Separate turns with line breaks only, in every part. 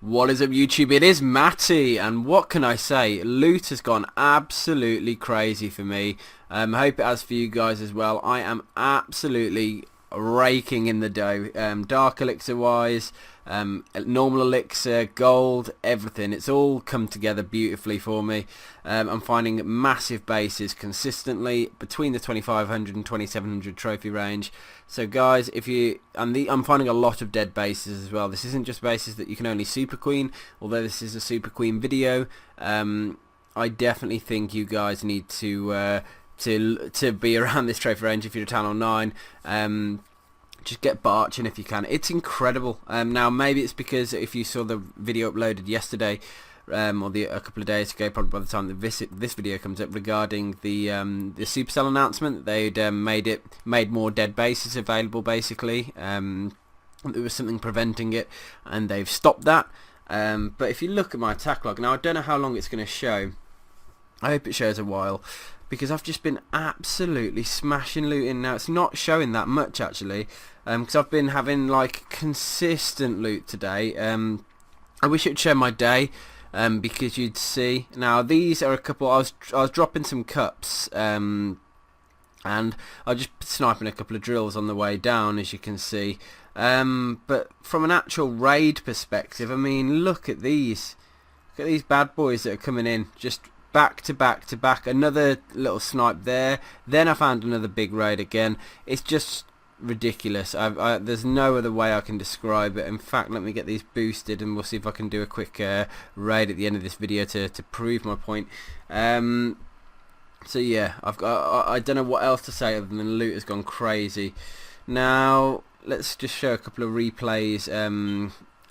What is up, YouTube? It is Matty, and what can I say? Loot has gone absolutely crazy for me. I hope it has for you guys as well. I am absolutely raking in the dough. Dark elixir wise, normal elixir, gold, everything. It's all come together beautifully for me. I'm finding massive bases consistently between the 2500 and 2700 trophy range. So guys, I'm finding a lot of dead bases as well. This isn't just bases that you can only super queen, although this is a super queen video. I definitely think you guys need to be around this trophy range if you're a town or 9. Just get barching if you can. It's incredible. Now maybe it's because if you saw the video uploaded yesterday, or a couple of days ago, probably by the time that this video comes up, regarding the Supercell announcement that they'd made more dead bases available. Basically, there was something preventing it, and they've stopped that. But if you look at my attack log now, I don't know how long it's going to show. I hope it shows a while, because I've just been absolutely smashing looting. Now it's not showing that much actually, because I've been having like consistent loot today. I wish it would show my day, because you'd see. Now these are a couple. I was dropping some cups, and I was just sniping a couple of drills on the way down, as you can see. But from an actual raid perspective, I mean, look at these. Look at these bad boys that are coming in, just back to back to back. Another little snipe there. Then I found another big raid again. It's just ridiculous. There's no other way I can describe it. In fact, let me get these boosted and we'll see if I can do a quick raid at the end of this video to prove my point. So yeah, I don't know what else to say other than loot has gone crazy. Now let's just show a couple of replays,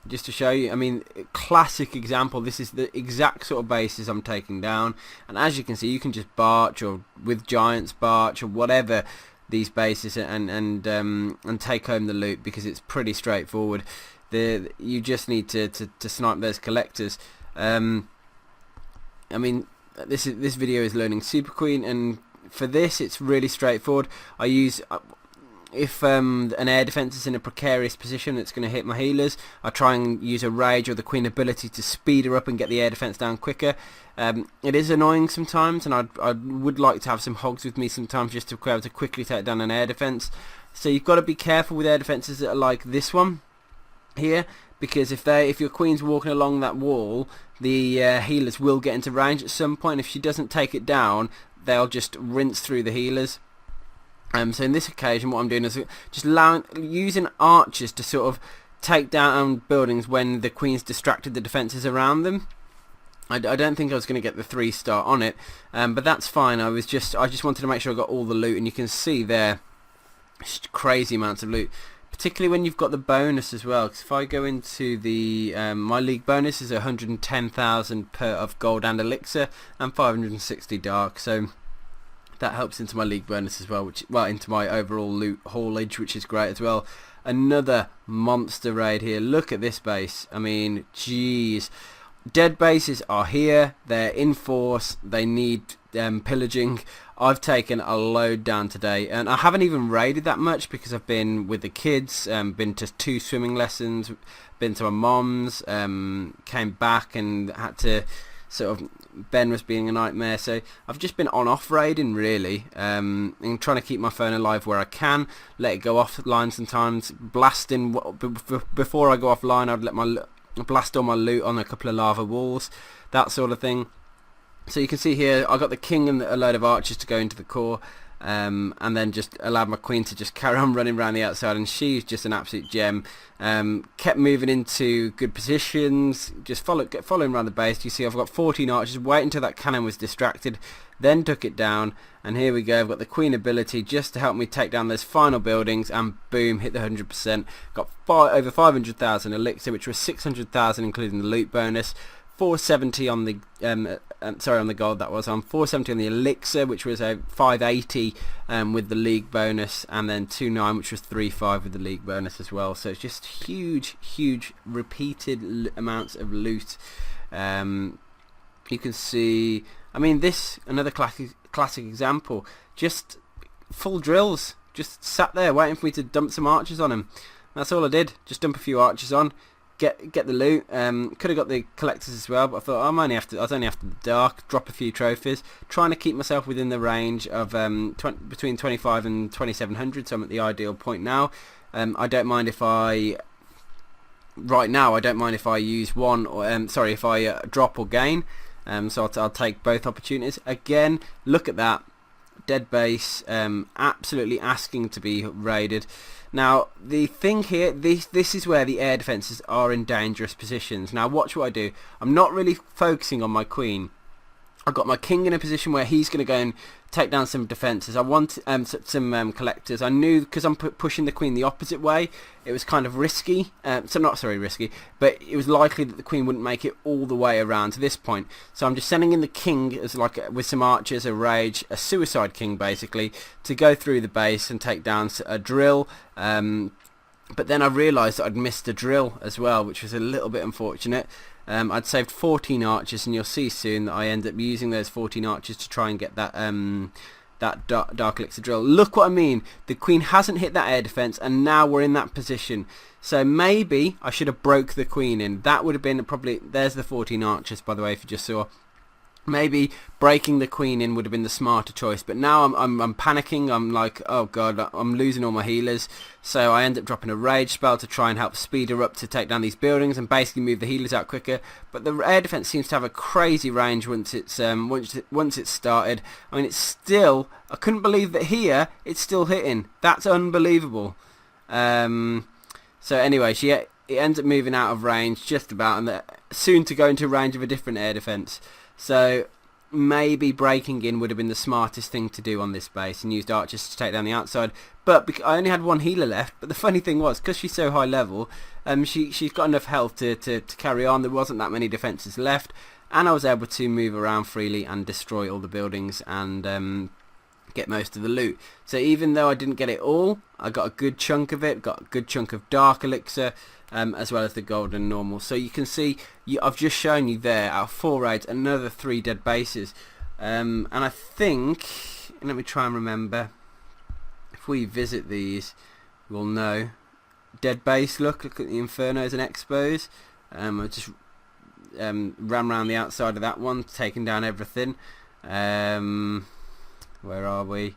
just to show you. I mean, classic example. This is the exact sort of bases I'm taking down, and as you can see, you can just barch, or with giants barch, or whatever these bases, and take home the loot, because it's pretty straightforward. You just need to snipe those collectors. I mean, this video is learning Super Queen, and for this it's really straightforward. I use if an air defense is in a precarious position that's going to hit my healers, I try and use a rage or the queen ability to speed her up and get the air defense down quicker. It is annoying sometimes, and I would like to have some hogs with me sometimes just to be able to quickly take down an air defense. So you've got to be careful with air defenses that are like this one here, because if your queen's walking along that wall, the healers will get into range at some point. If she doesn't take it down, they'll just rinse through the healers. So in this occasion, what I'm doing is just using archers to sort of take down buildings when the queen's distracted the defences around them. I don't think I was going to get the 3-star on it, but that's fine. I just wanted to make sure I got all the loot, and you can see there, just crazy amounts of loot. Particularly when you've got the bonus as well. Because if I go into the my league bonus is 110,000 of gold and elixir, and 560 dark. So that helps into my league bonus as well, into my overall loot haulage, which is great as well. Another monster raid here. Look at this base. I mean, jeez. Dead bases are here. They're in force. They need pillaging. I've taken a load down today, and I haven't even raided that much because I've been with the kids, been to 2 swimming lessons, been to my mom's, came back and had to sort of, Ben was being a nightmare, so I've just been on-off raiding really, and trying to keep my phone alive where I can, let it go offline sometimes, blasting. Before I go offline, I'd let blast all my loot on a couple of lava walls, that sort of thing. So you can see here, I got the king and a load of archers to go into the core, and then just allowed my queen to just carry on running around the outside, and she's just an absolute gem. Kept moving into good positions, just following around the base. You see I've got 14 archers, waiting until that cannon was distracted, then took it down, and here we go. I've got the queen ability just to help me take down those final buildings, and boom, hit the 100%. Got over 500,000 elixir, which was 600,000 including the loot bonus. 470 on the on the gold, that was on 470 on the elixir, which was a 580 with the league bonus, and then 29, which was 35 with the league bonus as well. So it's just huge repeated amounts of loot. You can see, I mean, this another classic example, just full drills, just sat there waiting for me to dump some archers on him. That's all I did, just dump a few archers on. get the loot. Could have got the collectors as well, but I thought I was only after the dark. Drop a few trophies, trying to keep myself within the range of between 25 and 2700. So I'm at the ideal point now. I don't mind if I don't mind if I use one or if I drop or gain. So I'll take both opportunities. Again, look at that. Dead base, absolutely asking to be raided. Now the thing here, this is where the air defences are in dangerous positions. Now watch what I do. I'm not really focusing on my queen. I've got my king in a position where he's going to go and take down some defences. I want some collectors. I knew, because I'm pushing the queen the opposite way, it was kind of risky. Risky, but it was likely that the queen wouldn't make it all the way around to this point. So I'm just sending in the king as with some archers, a rage, a suicide king basically, to go through the base and take down a drill. But then I realised that I'd missed a drill as well, which was a little bit unfortunate. I'd saved 14 archers, and you'll see soon that I end up using those 14 archers to try and get that dark elixir drill. Look what I mean. The queen hasn't hit that air defense, and now we're in that position. So maybe I should have broke the queen in. That would have been probably... There's the 14 archers, by the way, if you just saw. Maybe breaking the queen in would have been the smarter choice, but now I'm panicking. I'm like, oh god, I'm losing all my healers. So I end up dropping a rage spell to try and help speed her up to take down these buildings and basically move the healers out quicker. But the air defense seems to have a crazy range once it's started. I mean, it's still... I couldn't believe that here it's still hitting. That's unbelievable. So anyway, it ends up moving out of range just about, and soon to go into range of a different air defense. So maybe breaking in would have been the smartest thing to do on this base, and used archers to take down the outside. But I only had one healer left. But the funny thing was, because she's so high level, she's got enough health to carry on. There wasn't that many defences left, and I was able to move around freely and destroy all the buildings and get most of the loot. So even though I didn't get it all, I got a good chunk of it. Got a good chunk of dark elixir. As well as the gold and normal. So you can see, I've just shown you there, out of 4 raids, another 3 dead bases. And I think, let me try and remember, if we visit these, we'll know. Dead base, look at the Infernos and Expos. I just ran around the outside of that one, taking down everything. Where are we?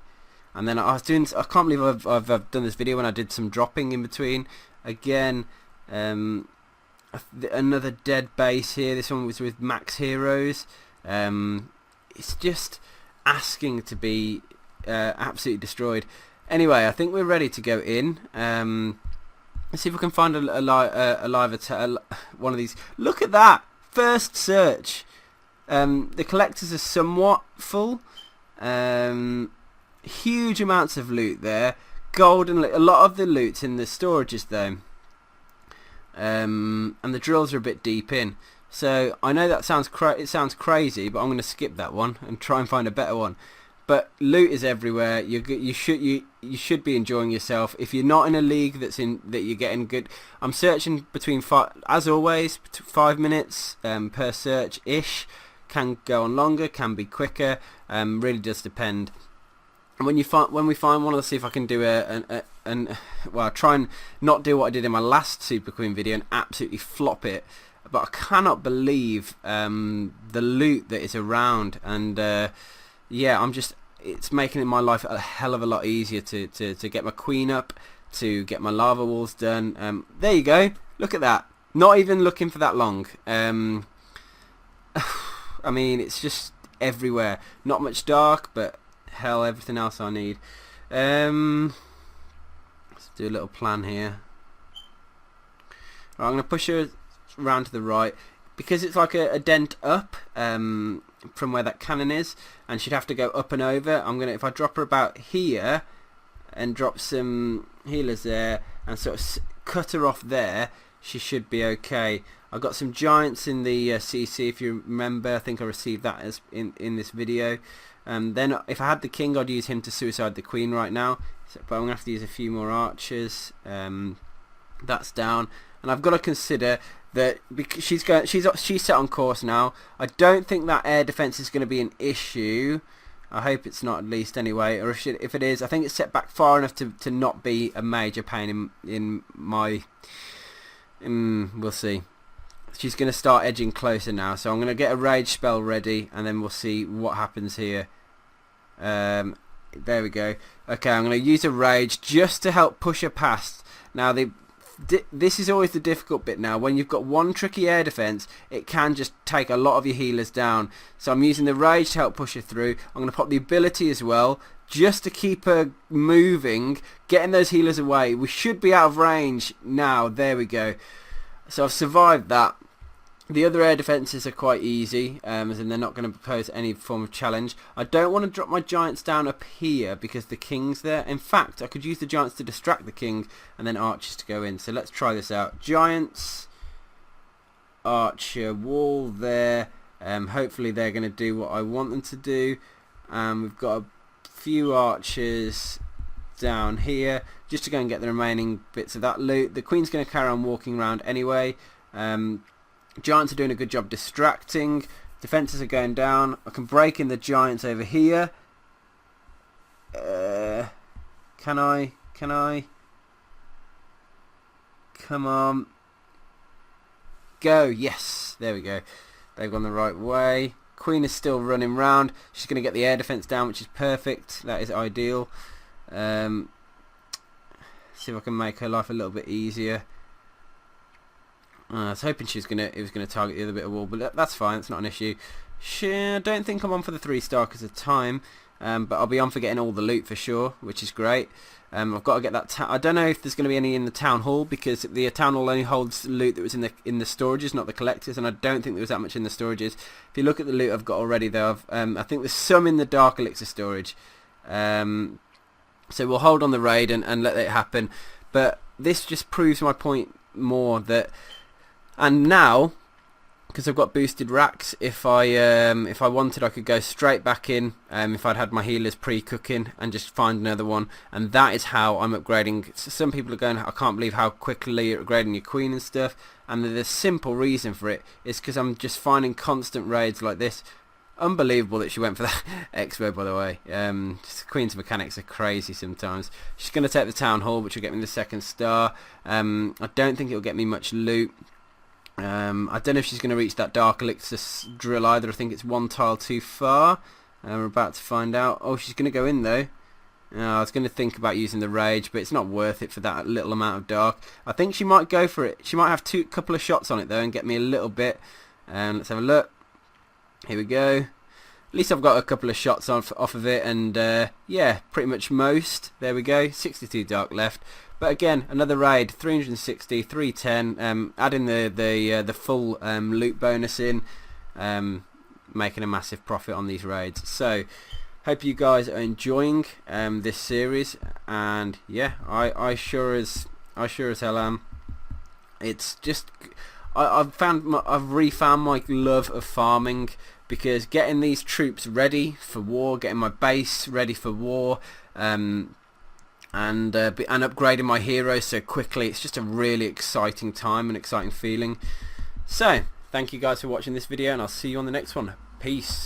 And then I can't believe I've done this video when I did some dropping in between. Again, another dead base here. This one was with max heroes. It's just asking to be absolutely destroyed. Anyway, I think we're ready to go in. Let's see if we can find one of these. Look at that first search. The collectors are somewhat full. Huge amounts of loot there. Gold and a lot of the loot's in the storages though. And the drills are a bit deep in, so I know that sounds crazy, but I'm going to skip that one and try and find a better one. But loot is everywhere. You should be enjoying yourself. If you're not in a league that you're getting good, I'm searching between as always 5 minutes per search ish. Can go on longer, can be quicker. Really does depend. And when we find one, I'll see if I can do well, try and not do what I did in my last Super Queen video and absolutely flop it. But I cannot believe the loot that is around, and yeah, it's making my life a hell of a lot easier to get my queen up, to get my lava walls done. There you go. Look at that. Not even looking for that long. I mean, it's just everywhere. Not much dark, but hell, everything else I need. Let's do a little plan here. Right, I'm going to push her around to the right because it's like a dent up from where that cannon is, and she'd have to go up and over. If I drop her about here and drop some healers there and sort of cut her off there, she should be okay. I've got some giants in the CC, if you remember. I think I received that as in this video. Then if I had the king, I'd use him to suicide the queen right now. But I'm going to have to use a few more archers. That's down. And I've got to consider that because she's set on course now. I don't think that air defense is going to be an issue. I hope it's not, at least anyway. Or if it is, I think it's set back far enough to not be a major pain in my We'll see. She's going to start edging closer now, so I'm going to get a rage spell ready, and then we'll see what happens here. There we go. Okay, I'm going to use a rage just to help push her past. Now, this is always the difficult bit now. When you've got one tricky air defense, it can just take a lot of your healers down. So I'm using the rage to help push her through. I'm going to pop the ability as well, just to keep her moving, getting those healers away. We should be out of range now. There we go. So I've survived that. The other air defences are quite easy, as in they're not going to pose any form of challenge. I don't want to drop my giants down up here because the king's there. In fact, I could use the giants to distract the king and then archers to go in. So let's try this out. Giants, archer, wall there. Hopefully they're going to do what I want them to do. We've got a few archers down here just to go and get the remaining bits of that loot. The queen's going to carry on walking around anyway. Giants are doing a good job distracting. Defences are going down. I can break in the giants over here. Can I? Come on. Go. Yes. There we go. They've gone the right way. Queen is still running round. She's going to get the air defence down, which is perfect. That is ideal. See if I can make her life a little bit easier. I was hoping it was gonna target the other bit of wall, but that's fine. It's not an issue. I don't think I'm on for the 3-star because of time, but I'll be on for getting all the loot for sure, which is great. I've got to get that. I don't know if there's going to be any in the town hall because the town hall only holds loot that was in the storages, not the collectors, and I don't think there was that much in the storages. If you look at the loot I've got already, though, I think there's some in the dark elixir storage. So we'll hold on the raid and let it happen. But this just proves my point more that. And now, because I've got boosted racks, if I wanted, I could go straight back in if I'd had my healers pre-cooking and just find another one. And that is how I'm upgrading. So some people are going, I can't believe how quickly you're upgrading your queen and stuff. And the simple reason for it is because I'm just finding constant raids like this. Unbelievable that she went for that expo, by the way. Queen's mechanics are crazy sometimes. She's going to take the town hall, which will get me the 2nd star. I don't think it'll get me much loot. I don't know if she's going to reach that dark elixir drill either. I think it's 1 tile too far. We're about to find out. Oh, she's going to go in though. I was going to think about using the rage, but it's not worth it for that little amount of dark. I think she might go for it. She might have couple of shots on it though and get me a little bit. Let's have a look. Here we go. At least I've got a couple of shots off of it, and yeah, pretty much most. There we go. 62 dark left. But again, another raid, 360, 310, adding the full loot bonus in, making a massive profit on these raids. So, hope you guys are enjoying this series, and yeah, I sure as hell am. It's just, I've refound my love of farming, because getting these troops ready for war, getting my base ready for war, and upgrading my heroes so quickly, it's just a really exciting time and exciting feeling. So, thank you guys for watching this video, and I'll see you on the next one. Peace.